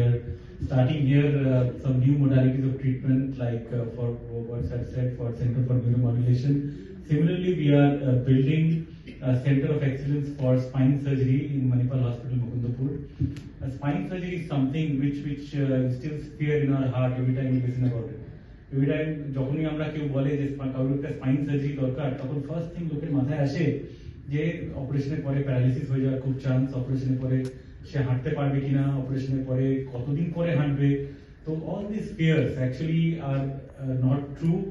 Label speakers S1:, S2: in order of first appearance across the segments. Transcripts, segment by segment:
S1: are starting here some new modalities of treatment, like for what I said, for Center for Neuromodulation. Similarly, we are building a Center of Excellence for Spine Surgery in Manipal Hospital, Mukundapur. Spine surgery is something which instills fear in our heart every time we listen about it. Every time যখনই আমরা কেউ বলে যে কারোর একটা spine surgery দরকার, তখন first thing লোকের মাথায় আসে যে অপারেশনের পরে প্যারালিসিস হয়ে যাওয়ার খুব চান্স, অপারেশনের পরে সে হাঁটতে পারবে কিনা, অপারেশনের পরে কতদিন পরে হাঁটবে। তো all these fears actually are not true,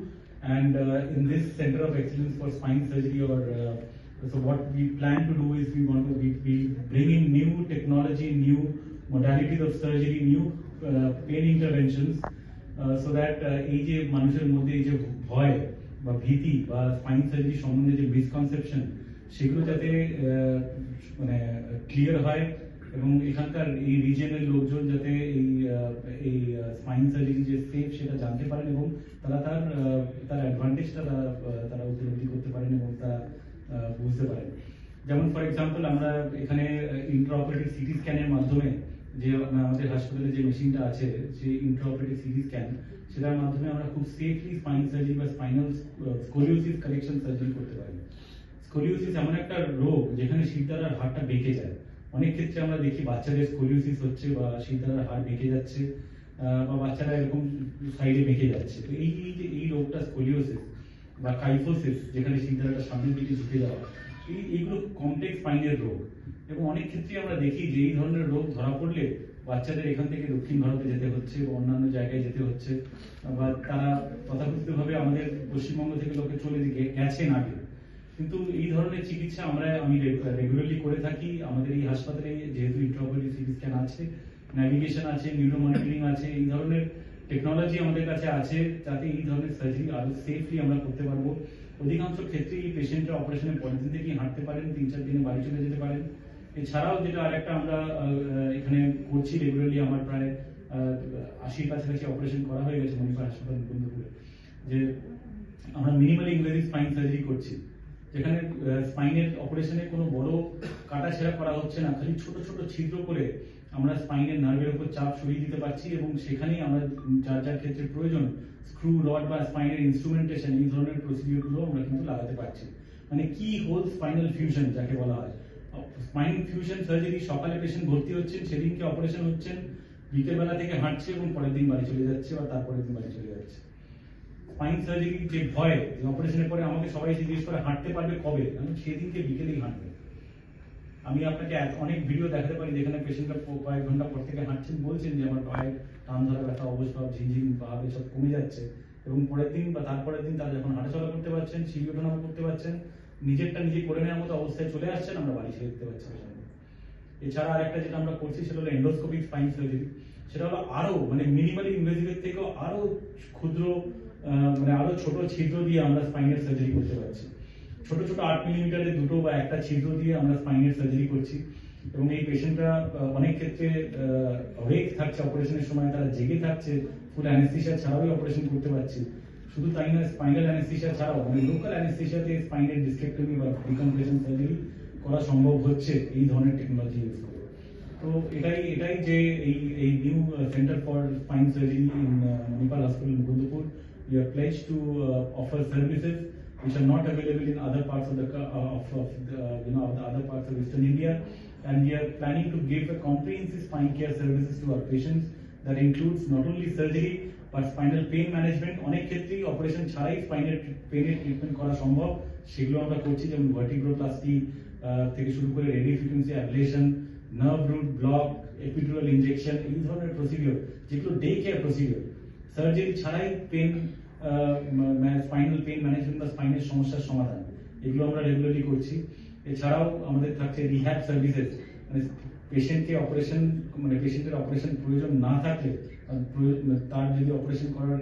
S1: and in this Center of Excellence for Spine Surgery, or so what we plan to do is we bring in new technology, new modalities of surgery, new pain interventions, so that এই যে মানুষের মধ্যে এই যে ভয় বা ভীতি বা স্পাইন সার্জারি সম্বন্ধে যে মিসকনসেপশন, সেগুলো যাতে মানে ক্লিয়ার হয় এবং এখানকার এই রিজিয়নের লোকজন যাতে এই স্পাইন সার্জারি যে সেফ সেটা জানতে পারেন এবং তারা তার অ্যাডভান্টেজটা তারা উপলব্ধি করতে পারেন এবং তা বুঝতে পারেন। যেমন ফর এক্সাম্পল, আমরা এখানে ইন্ট্রাঅপারেটিভ সিটি স্ক্যানের মাধ্যমে যে আমাদের হাসপাতালে যে মেশিনটা আছে, সেই ইন্ট্রাঅপারেটিভ সিটি স্ক্যান, সেটার মাধ্যমে আমরা খুব সেফলি স্পাইন সার্জারি বা স্পাইনাল স্কোলিওসিস কারেকশন সার্জারি করতে পারি। স্কোলিওসিস এমন একটা রোগ যেখানে শিরদাঁড়ার হাড়টা বেঁকে যায়। অনেক ক্ষেত্রে আমরা দেখি বাচ্চাদের স্কোলিওসিস হচ্ছে বা শিরদাঁড়ার হাড় বেঁকে যাচ্ছে, বা বাচ্চারা এরকম সাইডে বেঁকে যাচ্ছে। তো এই রোগটা স্কোলিওসিস বা কাইফোসিস, যেখানে শিরদাঁড়াটা সামনের দিকে ঝুঁকে যাওয়া, এইগুলো কমপ্লেক্স স্পাইনের রোগ। এবং অনেক ক্ষেত্রে আমরা দেখি যে এই ধরনের রোগ ধরা পড়লে বাচ্চাদের এখান থেকে দক্ষিণ ভারতে যেতে হচ্ছে বা অন্যান্য জায়গায় যেতে হচ্ছে, বা তারা তথাকথিতভাবে আমাদের পশ্চিমবঙ্গ থেকে লোকে চলে গেছেন আগে। কিন্তু এই ধরনের চিকিৎসা আমি রেগুলারলি করে থাকি। আমাদের এই হাসপাতালে যেহেতু ইন্ট্রাঅপারেটিভ সিটি স্ক্যান আছে, ন্যাভিগেশন আছে, নিউরো মনিটরিং আছে, এই ধরনের টেকনোলজি আমাদের কাছে আছে, যাতে এই ধরনের সার্জারি আরো সেফলি আমরা করতে পারবো। অধিকাংশ ক্ষেত্রে এই পেশেন্টরা অপারেশনের পরের দিন থেকেই হাঁটতে পারেন, 3-4 দিনে বাড়ি চলে যেতে পারেন। এছাড়াও যেটা আরেকটা আমরা এখানে করছি রেগুলারলি, আমার প্রায় 80 কাছাকাছি অপারেশন করা হয়ে গেছে মণিপাল হাসপাতাল মুকুন্দপুরে, যে আমরা মিনিমালি ইনভেসিভ স্পাইন সার্জারি করছি, যেখানে স্পাইনের অপারেশনে কোনো বড় কাটা ছেঁড়া করা হচ্ছে না, খালি ছোট ছোট ছিদ্র করে আমরা স্পাইনের নার্ভের উপর চাপ সরিয়ে দিতে পারছি এবং সেখানেই আমরা যার ক্ষেত্রে প্রয়োজন স্ক্রু, রড বা স্পাইনের ইনস্ট্রুমেন্টেশন, এই ধরনের প্রসিডিউরগুলো আমরা কিন্তু লাগাতে পারছি। মানে কি হোল স্পাইনাল ফিউশন যাকে বলা হয়। স্পাইন ফিউশন সার্জারি, সকালে পেশেন্ট ভর্তি হচ্ছেন, সেদিনকে অপারেশন হচ্ছেন, বিকেলবেলা থেকে হাঁটছে এবং পরের দিন বাড়ি চলে যাচ্ছে বা তারপরের দিন বাড়ি চলে যাচ্ছে। স্পাইন সার্জারি যে ভয়, যে অপারেশনের পরে আমাকে সবাই জিজ্ঞেস করে হাঁটতে পারবে কবে, সেদিনকে বিকেলেই হাঁটবে। আমি আপনাকে অনেক ভিডিও দেখাতে পারি যেখানে পেশেন্টরা কয়েক ঘন্টা পর থেকে হাঁটছেন, বলছেন যে আমার পায়ে টান ধরা ব্যথা, অবস্থাভ, ঝিনঝিন ভাব এসব কমে যাচ্ছে, এবং পরের দিন বা তারপরের দিন তারা যখন হাঁটাচলা করতে পারছেন, সিঁড়ি ওঠানামা করতে পারছেন, নিজেরটা নিজে করে নেওয়ার মতো অবস্থায় চলে আসছেন, আমরা বাড়ি ছেড়ে দিতে পারছি। এছাড়া আরেকটা যেটা আমরা করছি সেটা হলো এন্ডোস্কোপিক স্পাইন সার্জারি। সেটা হলো আরো মানে মিনিমালি ইনভেসিভের থেকেও আরো ক্ষুদ্র, মানে আরো ছোট ছিদ্র দিয়ে আমরা স্পাইনের সার্জারি করতে পারছি। ছোট ছোট 8 মিলিমিটারের দুটো বা একটা ছিদ্র দিয়ে আমরা স্পাইনের সার্জারি করছি, এবং এই পেশেন্টরা অনেক ক্ষেত্রে অনেক থাকছে অপারেশনের সময়, তারা জেগে থাকছে, ফুল অ্যানেস্থেশিয়া ছাড়াও অপারেশন করতে পারছি। শুধু তাই না, স্পাইনাল অ্যানেস্থেশিয়া ছাড়াও মানে লোকাল অ্যানেস্থেশিয়াতে স্পাইনের ডিসকেক্টমি বা ডিকম্প্রেশন সার্জারি করা সম্ভব হচ্ছে এই ধরনের টেকনোলজি ইউজ করে। তো এটাই যে এই new centre for spine surgery in Manipal hospital Mukundapur, we are pledged to offer services which are not available in other parts of the other parts of Eastern India, and we are planning to give a comprehensive spine care services to our patients that includes not only surgery but spinal pain management. অনেক ক্ষেত্রেই operation ছাড়াই স্পাইনের পেনের treatment করা সম্ভব, সেগুলো আমরা করছি, যেমন ভার্টিব্রোপ্লাস্টি থেকে শুরু করে radio frequency ablation, nerve root block, epidural injection, এই ধরনের প্রসিডিওর যেগুলো ডে কেয়ার প্রসিডিওর, সার্জারি ছাড়াই পেন, স্পাইনাল পেন ম্যানেজমেন্ট বা স্পাইনের সমস্যার সমাধান, এগুলো আমরা রেগুলারলি করছি। এছাড়াও আমাদের থাকছে রিহ্যাব সার্ভিসেস, মানে পেশেন্টের অপারেশন প্রয়োজন না থাকলে, তার যদি অপারেশন করার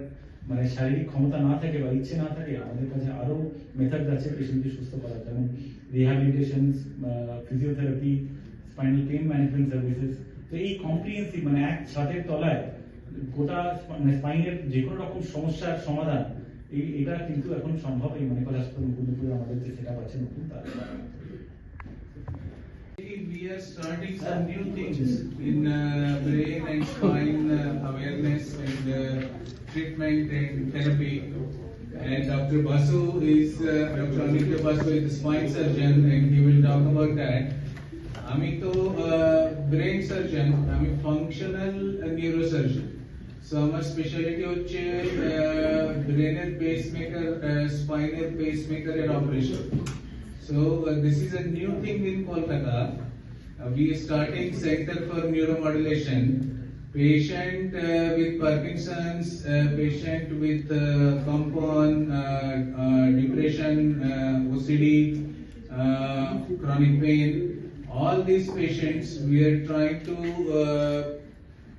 S1: মানে শারীরিক ক্ষমতা না থাকে বা ইচ্ছে না থাকে, আমাদের কাছে আরো মেথড আছে পেশেন্টকে সুস্থ করার, যেমন rehabilitation, physiotherapy, spinal pain management services. তো এই কম্প্রিহেন্সিভ মানে এক ছাদের তলায় গোটা স্পাইনের যে কোনো রকম সমস্যার সমাধান, এটা কিন্তু এখন সম্ভব এই মণিপাল হাসপাতাল মুকুন্দপুরে আমাদের যে সেটআপ আছে নতুন তার।
S2: We are starting some new things in brain and spine awareness and treatment and therapy. And Dr. Basu is Dr. Amit Basu is the spine surgeon, and he will talk about that. আমি তো brain surgeon, আমি functional neurosurgeon. So আমার speciality হচ্ছে ব্রেনের pacemaker, স্পাইনের পেসমেকারের operation. So this is a new thing in Kolkata. We are starting Center for Neuromodulation. Patient with Parkinson's, patient with compound, depression, OCD, chronic pain. All these patients, we are trying to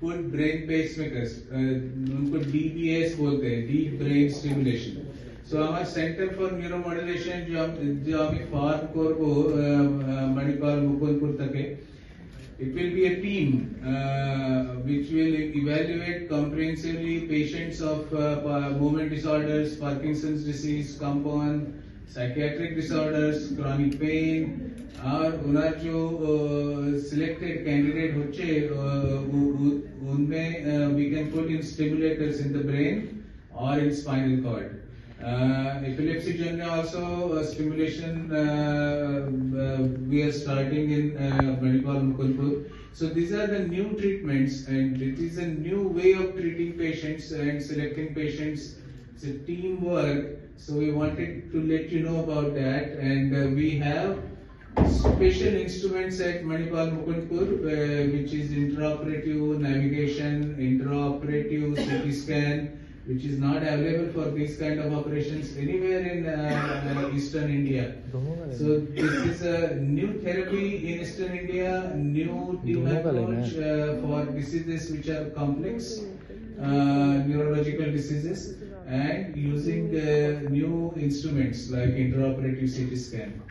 S2: put brain pacemakers, उनको DBS बोलते हैं, deep brain stimulation. So our Center for Neuromodulation जो हमें form करबो मणिपाल मुकुंदपुर तके, it will be a team which will evaluate comprehensively patients of movement disorders, Parkinson's disease, compound, psychiatric disorders, chronic pain. और उनर जो selected candidate होचे उनमें we can put in stimulators in the brain or in spinal cord. Epilepsy journey also stimulation we are starting in Manipal Mukunpur. So these are the new treatments, and it is a new way of treating patients and selecting patients. It's a teamwork. So we wanted to let you know about that, and we have special instruments at Manipal Mukunpur, which is intraoperative navigation, intraoperative CT scan, which is not available for these kind of operations anywhere in Eastern India. So this is a new therapy in Eastern India, new team approach for diseases which are complex, neurological diseases, and using new instruments like intraoperative CT scan.